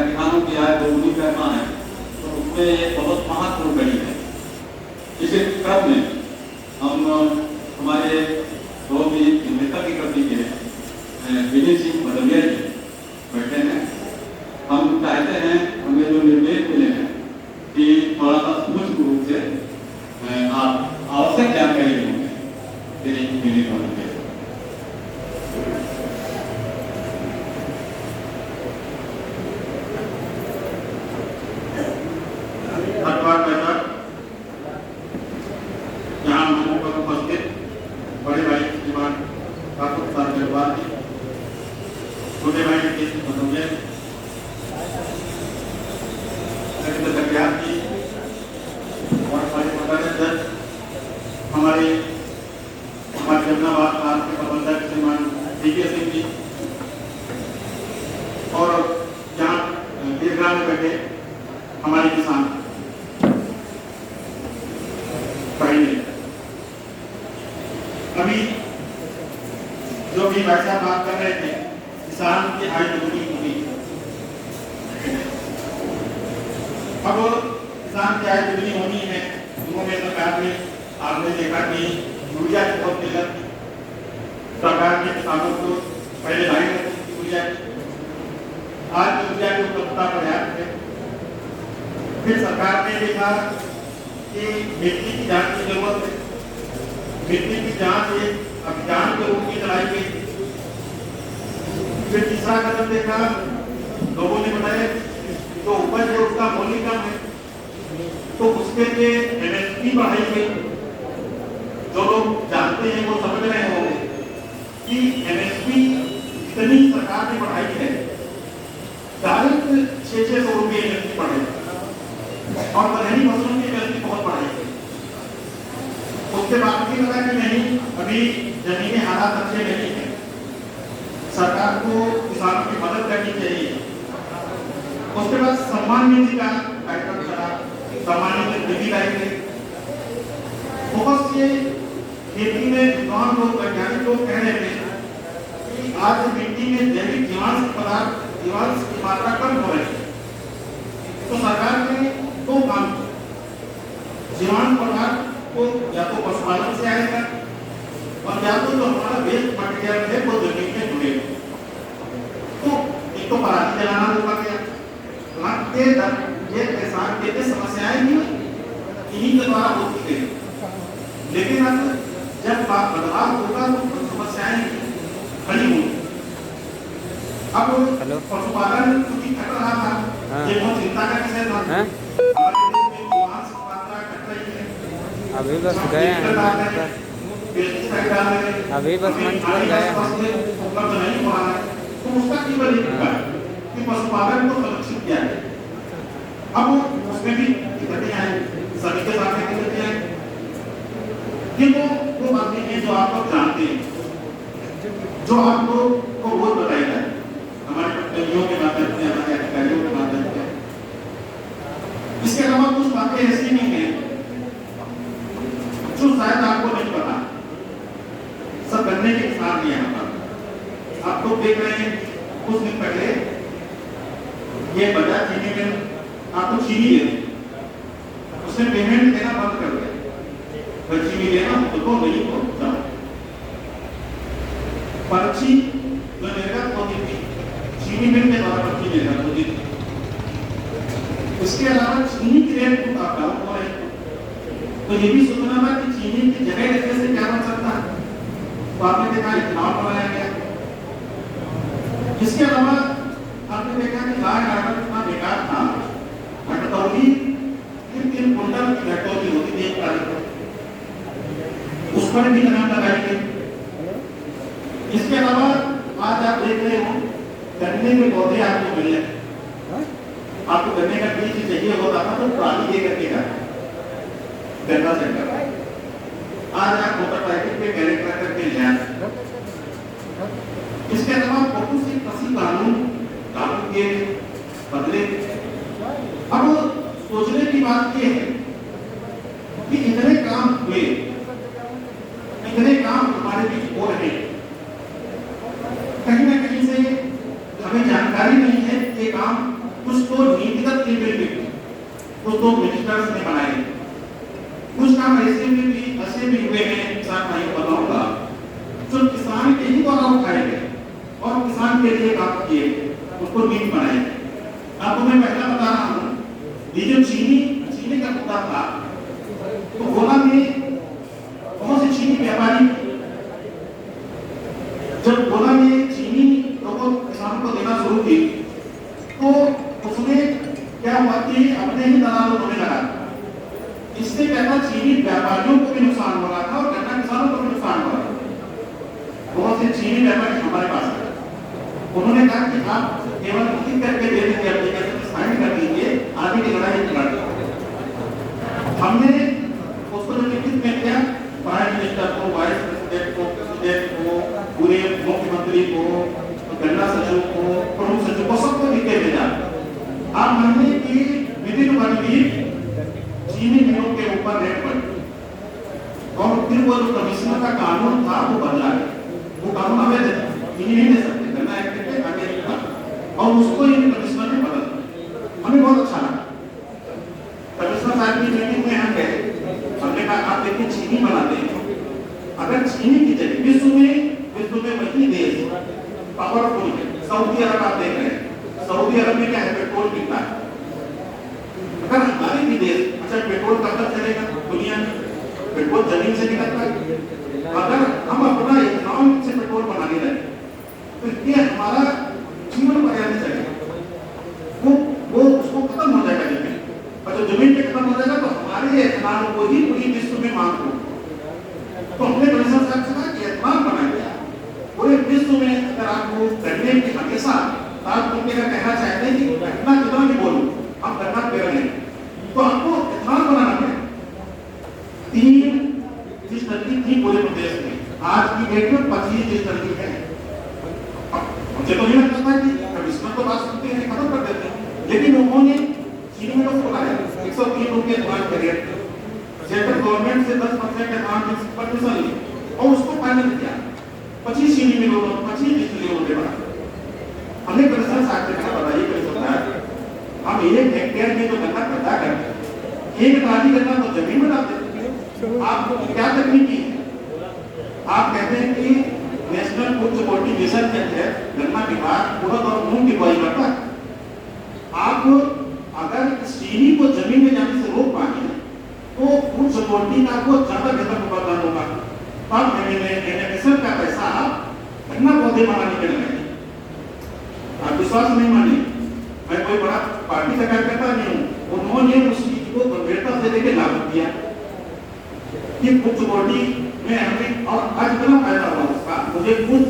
किसानों की आय दोगुनी करना है तो उसमें ये बहुत महत्वपूर्ण कड़ी है। इस क्रम में हम हमारे बहुत ही नेता की कृति के विजय सिंह भदौरिया जी बैठे हैं। हम चाहते हैं हमें जो निर्देश मिले हैं कि थोड़ा सा सूक्ष्म रूप से आप आवश्यक जानकारी देंगे मिली होने के। धन्यवाद बैठक यहाँ मंच पर उपस्थित बड़े भाई श्रीमान ठाकुर साहब गढ़वाल जी, छोटे भाई जी और हमारे प्रबंधक हमारे जमनाबाद प्रांत के प्रबंधक श्रीमान DK सिंह जी और यहाँ दीर्घान में बैठे हमारे किसान भाई। अभी जो भी भाई साहब बात कर रहे थे किसान की आय दोगुनी होगी। अब किसान की आय दोगुनी होनी है, उन्होंने सरकार ने आपने देखा कि यूरिया की बहुत किल्लत सरकार ने किसानों को पहले ढाई यूरिया, आज यूरिया की उपलब्धता पर्याप्त है। फिर सरकार ने देखा कि मिट्टी की जांच की जरूरत है, मिट्टी की जांच एक अभियान के रूप में चलाई गई। फिर तीसरा कदम देखा, लोगों ने बताया तो उपज है उसका मूल्य कम है तो उसके लिए MSP बढ़ाई गई। जो लोग जानते हैं वो समझ रहे होंगे कि MSP इतनी सरकार ने बढ़ाई है, डायरेक्ट 600 रुपये MSP बढ़ाई और दलहनी फसलों की MSP बहुत बढ़ाई है। उसके बाद भी लगा कि नहीं अभी जमीनी हालात अच्छे नहीं है, सरकार को किसानों की मदद करनी चाहिए। उसके बाद सम्मान निधि का कार्यक्रम चला, सम्मान निधि लाई गई। बहुत से खेती में विद्वान लोग वैज्ञानिक लोग कह रहे थे कि आज मिट्टी में जैविक जीवांश पदार्थ जीवांश की मात्रा कम हो रही है, तो सरकार ने दो काम किए। जीवांश पदार्थ को या तो पशुपालन से आएगा और या तो जो हमारा वेस्ट मटेरियल है वो जमीन में जुड़ेगा। तो एक तो पराली जलाना रोका गया, ये किसान के समस्याएं भी इन्हीं के द्वारा होती गई। लेकिन अब जब बदलाव होगा तो समस्याएं खड़ी होंगी। अब पशुपालन क्योंकि घट रहा था, ये बहुत चिंता का विषय था। हमारे देश में जीवांश की मात्रा घट रही है। अभी बस गए हैं, अभी बस मंच पर गए उपलब्ध नहीं हो रहा है, तो उसका केवल एक उपाय कि पशुपालन को संरक्षित किया जाए। अब उसमें भी दिक्कतें आई, सभी के साथ दिक्कतें आई, लेकिन वो बातें हैं जो आप लोग जानते हैं, जो आप लोग को रोज बताई जाए हमारे प्रतिनिधियों के माध्यम से, हमारे अधिकारियों के माध्यम से। इसके अलावा कुछ बातें ऐसी नहीं है जो शायद आपको नहीं पता। सब गन्ने के किसान हैं यहाँ पर, आप लोग देख रहे हैं कुछ दिन पहले ये बजाज चीनी में आपको चीनी दे दी, उसने पेमेंट देना बंद कर दिया। चीनी देना तो नहीं होता, पर्ची जो निर्गत होती थी चीनी मिल के द्वारा पर्ची निर्गत होती थी। इसके अलावा चीनी की रेट को डाउन हो रही है, तो ये भी सोचना था कि चीनी की जगह रखने से क्या बन सकता है, तो आपने देखा इथेनॉल बनाया गया। इसके अलावा आपने देखा कि लाल आर्डर इतना बेकार था, घटतौली 3 कुंटल की घटतौली होती थी एक तारीख को, उस पर भी लगाम लगाई गई। इसके अलावा आज आप देख रहे हो गन्ने के पौधे आपको मिल रहे हैं। आपको गन्ने का बीज चाहिए होता था तो ट्राली दे करके का गन्ना सेंटर, आज आप मोटरसाइकिल पे कैरेट करके ले आए। इसके अलावा बहुत सी कृषि कानून लागू किए बदले। अब सोचने की बात यह है कि इतने काम हुए, इतने काम हमारे बीच हो रहे हैं, कहीं ना कहीं से हमें जानकारी नहीं है ये काम कुछ तो नीतिगत इंप्लीमेंट, कुछ तो मिनिस्टर्स ने बनाए, कुछ काम ऐसे भी हुए हैं किसान भाइयों को बताऊंगा, जो किसान के ही द्वारा उठाए गए और किसान के लिए काम किए, उसको नीति बनाए। आपको मैं पहला बता रहा हूँ, ये जो चीनी का मुद्दा था, तो गोला में बहुत से चीनी व्यापारी, जब गोला में चीनी लोगों किसानों को देना शुरू की, तो उसमें क्या हुआ कि अपने ही दलाल होने लगा। इससे क्या था, चीनी व्यापारियों को भी नुकसान हो रहा था और गन्ना किसानों को भी नुकसान हो रहा था। बहुत से चीनी व्यापारी हमारे पास आए, उन्होंने कहा कि आप केवल लिख करके दे देंगे, एप्लीकेशन साइन कर दीजिए, आगे की लड़ाई लड़। हमने उसको जो लिखित में किया, प्राइम मिनिस्टर को, वाइस प्रेसिडेंट को, प्रेसिडेंट को, पूरे मुख्यमंत्री को, गन्ना सचिव को, प्रमुख सचिव को, सबको लिख के भेजा। आप मानिए कि विदिन 1 वीक चीनी मिलों के ऊपर रेट बढ़ी और फिर वो जो कमिश्नर का कानून था वो बदला गया। वो कानून हमें चीनी नहीं दे सकते, गन्ना एक्ट के आगे था, और उसको इन कमिश्नर ने बदल दिया। हमें बहुत अच्छा लगा। कमिश्नर साहब की मीटिंग में हम गए, हमने कहा आप देखिए चीनी बनाते हैं, अगर चीनी की जगह विश्व में वही देश पावरफुल है, सऊदी अरब आप देख रहे हैं, सऊदी अरब में क्या है, पेट्रोल बिकता है। अगर हमारे भी देश, अच्छा पेट्रोल कब तक चलेगा दुनिया में, पेट्रोल जमीन से निकलता है, अगर हम अपना इथेनॉल से पेट्रोल बनाने लगे तो ये हमारा जीवन पर्याप्त चलेगा, वो उसको खत्म हो जाएगा जमीन, और जब जमीन पे खत्म हो जाएगा तो हमारे इथेनॉल को ही पूरी विश्व में मांग हो। तो हमने कमिश्नर साहब से कहा कि इथेनॉल बनाएंगे पूरे विश्व में। अगर आपको गन्ने की हमेशा आप उनके का कहना चाहते हैं कि घटना कितना भी बोलो, हम गन्ना पे रहे, तो आपको इथेनॉल बनाना पड़ेगा। 3 डिस्टिलरी थी पूरे प्रदेश में, आज की डेट में 25 डिस्टिलरी है। मुझे तो नहीं लगता था कि कमिश्नर तो बात सुनते हैं, खत्म कर देते हैं, लेकिन उन्होंने चीनी मिलों को लगाया 103 रुपये दुकान के रेट, सेंट्रल गवर्नमेंट से 10% एडवांस परमिशन ली और उसको फाइनल किया। 25 चीनी मिलों, 25 डिस्टिलरियों के बाद हमने कमिश्नर साहब से कहा, बताइए कमिश्नर साहब, हम 1 हेक्टेयर में जो गन्ना पैदा करते हैं, 1 ट्राली गन्ना तो जमीन में डाल देते हैं। आप क्या तकनीकी है, आप कहते हैं कि नेशनल फूड सिक्योरिटी मिशन के तहत गन्ना विभाग उड़द और मूंग की बुआई करता है। आप अगर चीनी को जमीन में जाने से रोक पाएंगे तो फूड सिक्योरिटी का आपको ज्यादा बेहतर प्रबंधन होगा। तब एनएमएसएल का पैसा आप गन्ना पौधे बनाने के लिए, आप विश्वास नहीं माने, मैं कोई बड़ा पार्टी का कार्यकर्ता नहीं हूँ, उन्होंने उस चीज को गंभीरता से लेकर लागू किया कि फूड सिक्योरिटी में हमें, और आज इतना फायदा हुआ उसका। मुझे खुद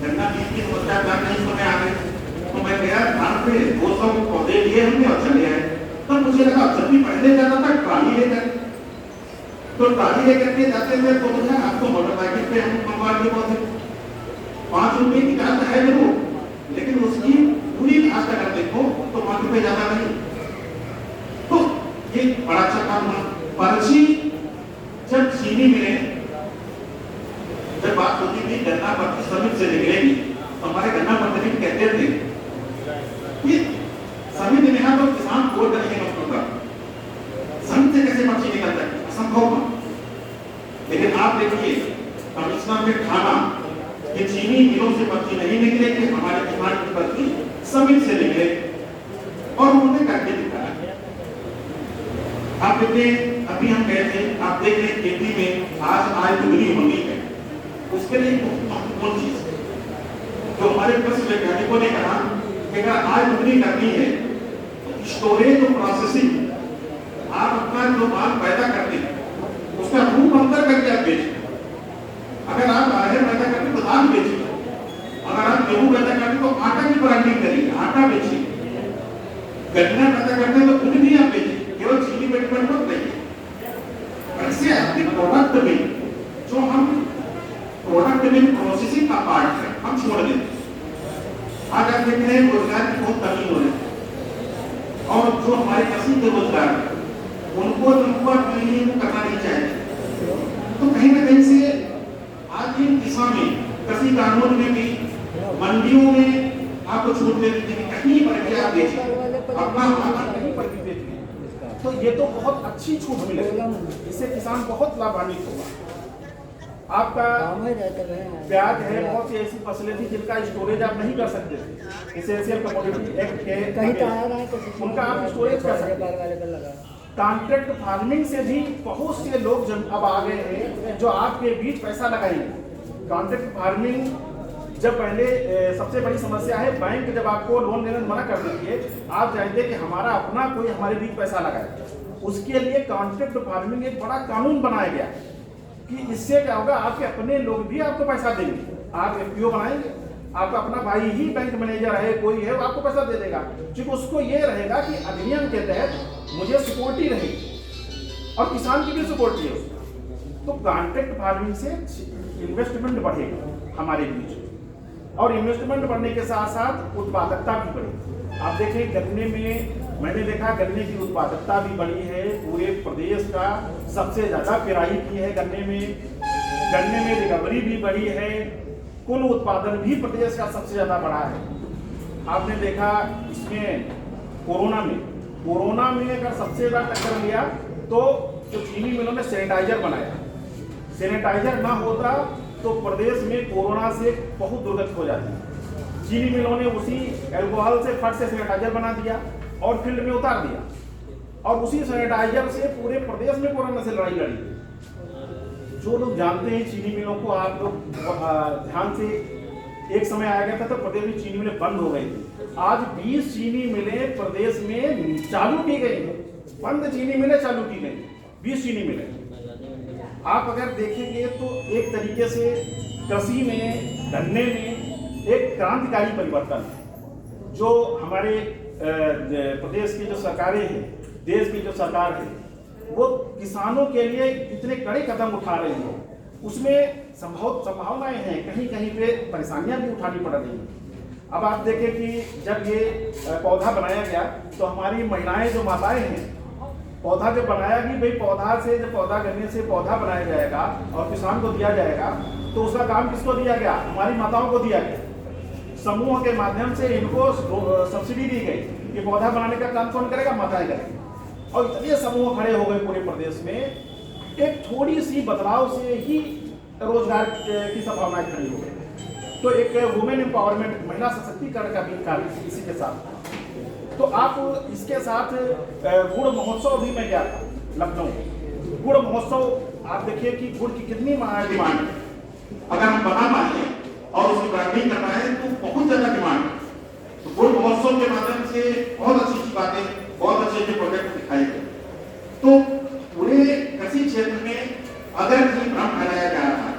गन्ना बीज की समस्या नहीं समय आ गई, तो मैं गया धान पे 200 पौधे लिए हमने और चले आए। तब मुझे लगा, जब भी पहले जाता था ट्राली लेकर, तो ट्राली लेकर के जाते हुए तो मुझे आपको मोटरसाइकिल पे हम मंगवा दिए पौधे, 5 रुपए की ज्यादा है जरूर, लेकिन उसकी पूरी घास अगर देखो तो 5 रुपए ज्यादा नहीं। तो ये बड़ा अच्छा काम हुआ। पर्ची जब चीनी मिले, जब बात होती थी गन्ना पर्ची समिति से निकलेगी, तो हमारे गन्ना प्रतिनिधि कहते थे कि समिति में तो किसान वोट करेंगे मजदूर का, समिति से कैसे पर्ची निकलता है, असंभव। लेकिन आप देखिए कमिश्नर ने ठाना कि चीनी मिलों से पर्ची नहीं निकलेगी, हमारे किसान की पर्ची समिति से निकले, और उन्होंने करके दिखाया। आप देखिए, अभी हम गए थे, आप देख रहे खेती में आज आय दुगनी होनी है, उसके लिए महत्वपूर्ण चीज जो हमारे कृषि वैज्ञानिकों ने कहा कि अगर आय दुगनी करनी है तो स्टोरेज और प्रोसेसिंग, आप अपना जो माल पैदा करते हैं उसका रूप अंतर करके आप बेचें। अगर आप अरहर पैदा करते तो दाल बेचिए, अगर आप गेहूं पैदा करते तो आटा की ब्रांडिंग करिए, आटा बेचिए, गन्ना पैदा करते हैं तो खुद भी आप बेचिए, केवल चीनी पे डिपेंड मत रहिए। ऐसे आपके प्रोडक्ट में जो हम प्रोडक्ट में प्रोसेसिंग का पार्ट है हम छोड़ देते। आज आप देख रहे हैं रोजगार की बहुत कमी हो रही है, और जो हमारे कृषि के रोजगार उनको करना नहीं चाहिए। तो कहीं ना कहीं से आज इन दिशा में कृषि कानून में भी, मंडियों में आप आपको छूट दे दी कि कहीं पर भी आप बेचिए, अपना माल कहीं पर भी बेचिए। तो ये तो बहुत अच्छी छूट मिलेगी, इससे किसान बहुत लाभान्वित होगा। आपका प्याज है, बहुत सी ऐसी फसलें थी जिनका स्टोरेज आप नहीं कर सकते थे, एसेंशियल कमोडिटी एक्ट के उनका आप स्टोरेज कर सकते हैं। कॉन्ट्रैक्ट फार्मिंग से भी बहुत से लोग अब आ गए हैं जो आपके बीच पैसा लगाएंगे। कॉन्ट्रैक्ट फार्मिंग जब पहले सबसे बड़ी समस्या है, बैंक जब आपको लोन देने से मना कर देती है, आप जानते हैं कि हमारा अपना कोई हमारे बीच पैसा लगाए, उसके लिए कॉन्ट्रैक्ट फार्मिंग एक बड़ा कानून बनाया गया कि इससे क्या होगा, आपके अपने लोग भी आपको पैसा देंगे। आप एफपीओ बनाएंगे, आपका अपना भाई ही बैंक मैनेजर है, कोई है, वो आपको पैसा दे देगा, क्योंकि उसको ये रहेगा कि अधिनियम के तहत मुझे सिक्योरिटी रहेगी और किसान की भी सिक्योरिटी है। तो कॉन्ट्रैक्ट फार्मिंग से इन्वेस्टमेंट बढ़ेगा हमारे बीच, और इन्वेस्टमेंट बढ़ने के साथ साथ उत्पादकता भी बढ़ेगी। आप देखें गन्ने में, मैंने देखा गन्ने की उत्पादकता भी बढ़ी है, पूरे प्रदेश का सबसे ज्यादा पेराई की है गन्ने में रिकवरी भी बढ़ी है, कुल उत्पादन भी प्रदेश का सबसे ज्यादा बढ़ा है। आपने देखा इसमें कोरोना में अगर सबसे ज्यादा टक्कर लिया तो जो चीनी मिलों ने सैनिटाइजर बनाया, सैनिटाइजर ना होता तो प्रदेश में कोरोना से बहुत दुर्गति हो जाती। चीनी मिलों ने उसी एल्कोहल से फट से सैनिटाइजर बना दिया और फील्ड में उतार दिया, और उसी सैनिटाइजर से पूरे प्रदेश में कोरोना से लड़ाई लड़ी। जो लोग जानते हैं चीनी मिलों को, आप लोग ध्यान से, एक समय आया गया था तो प्रदेश में चीनी मिलें बंद हो गई थी। आज 20 चीनी मिलें प्रदेश में चालू की गई है, बंद चीनी मिलें चालू की गई, 20 चीनी मिलें। आप अगर देखेंगे तो एक तरीके से कृषि में, गन्ने में एक क्रांतिकारी परिवर्तन है। जो हमारे प्रदेश की जो सरकारें हैं, देश की जो सरकार है, वो किसानों के लिए इतने कड़े कदम उठा रही है, उसमें संभावनाएं हैं, कहीं कहीं पे परेशानियां भी उठानी पड़ रही हैं। अब आप देखें कि जब ये पौधा बनाया गया तो हमारी महिलाएं जो माताएं हैं, पौधा जब बनाया कि भाई पौधा से, जब पौधा गन्ने से पौधा बनाया जाएगा और किसान को दिया जाएगा, तो उसका काम किसको दिया गया? हमारी माताओं को दिया गया। समूह के माध्यम से इनको सब्सिडी दी गई कि पौधा बनाने का काम कौन करेगा? माताएं करेंगी। और इतने समूह खड़े हो गए पूरे प्रदेश में, एक थोड़ी सी बदलाव से ही रोजगार की संभावनाएं खड़ी हो गई। तो एक वुमेन एम्पावरमेंट, महिला सशक्तिकरण का भी कार्य इसी के साथ। तो आप इसके साथ गुड़ महोत्सव भी मैं गया था लखनऊ। गुड़ महोत्सव आप देखिए कि गुड़ की कितनी डिमांड है, अगर हम बना पाए और उसकी ब्रांडिंग करना है तो बहुत ज्यादा डिमांड है। तो गुड़ महोत्सव के माध्यम से बहुत अच्छी बातें, बहुत अच्छे अच्छे प्रोजेक्ट दिखाए गए। तो पूरे कृषि क्षेत्र में अगर ये भ्रम फैलाया जा रहा है,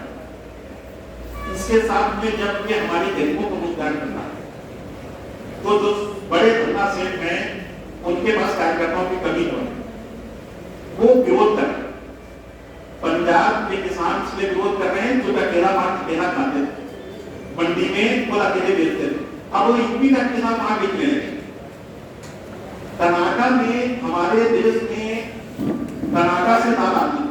इसके साथ में जब ये हमारी गरीबों को रोजगार करना है, तो जो बड़े धंधा सेठ हैं उनके पास कार्यकर्ताओं की कमी हो, वो विरोध कर रहे हैं। पंजाब के किसान इसलिए विरोध कर रहे हैं जो अकेला माल देना चाहते थे, मंडी में वो अकेले बेचते थे, अब वो यूपी का किसान वहां बेचने लगे। कर्नाटक में, हमारे देश में कर्नाटक से दाल आती,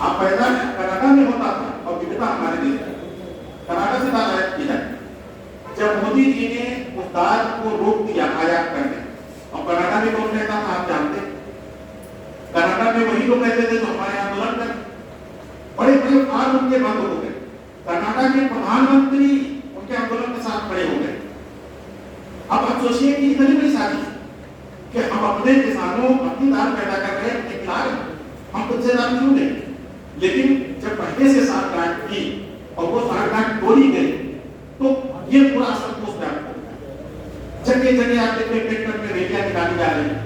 आप पैदा कर्नाटक में होता था और विविधता हमारे देश में कर्नाटक से दाल आयात की जाती। जब मोदी जी ने उस दाल को रोक दिया आयात करने, और कर्नाटक में कौन रहता था आप जानते, कर्नाटक में वही लोग रहते थे जो हमारे आंदोलन कर, बड़े बड़े फार्म उनके बंद हो गए, कर्नाटक के प्रधानमंत्री उनके आंदोलन के साथ खड़े हो गए। अब आप सोचिए कि इतनी बड़ी साजिश कि हम अपने किसानों, अपनी दाल पैदा कर रहे हैं, अपने खिला रहे हैं, हम खुद से दाल क्यों नहीं? लेकिन जब पहले से साठगांठ की और वो साठगांठ तोड़ी गई तो ये पूरा असंतोष व्याप्त हो गया। जगह जगह आप देखिए ट्रैक्टर में रैलियां निकाली जा रही है,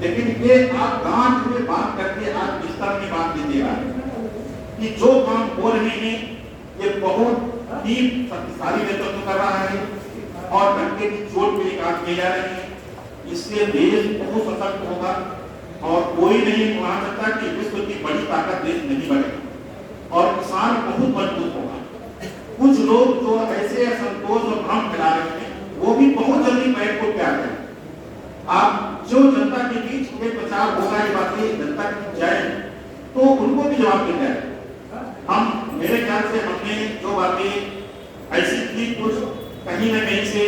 लेकिन ये आप गांठ में बात करके आप बिस्तर में बात लीजिएगा कि जो काम हो रहे हैं ये बहुत ही शक्तिशाली नेतृत्व कर रहा है और डंके की चोट पे काम किए जा रहे हैं। इससे देश बहुत सशक्त होगा और कोई नहीं मान सकता कि विश्व की बड़ी ताकत देश नहीं बनेगा और किसान बहुत मजबूत होगा। कुछ लोग जो ऐसे असंतोष और भ्रम फैला रहे हैं वो भी बहुत जल्दी पैर को प्यार करें। आप जो जनता के बीच में प्रचार होगा, ये बातें जनता की जाए तो उनको भी जवाब मिल जाए। हम, मेरे ख्याल से हमने जो बातें ऐसी थी कुछ कहीं न कहीं से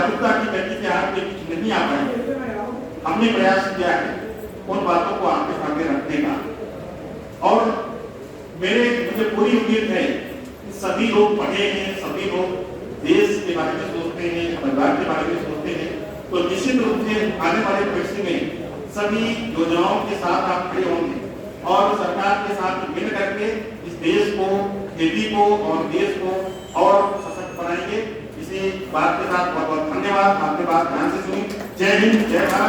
जागरूकता की गति से आज के बीच नहीं आ पाए, हमने प्रयास किया है उन बातों को आपके सामने रखने का। और मुझे पूरी उम्मीद है कि सभी लोग पढ़े हैं, सभी लोग देश के बारे में सोचते हैं, परिवार के बारे में सोचते हैं, तो निश्चित रूप से आने वाले भविष्य में सभी योजनाओं के साथ आप खड़े होंगे और सरकार के साथ मिल करके इस देश को, खेती को और देश को और सशक्त बनाएंगे। इसी बात के साथ बहुत बहुत धन्यवाद। आपने बात ध्यान से सुनी। जय हिंद, जय भारत।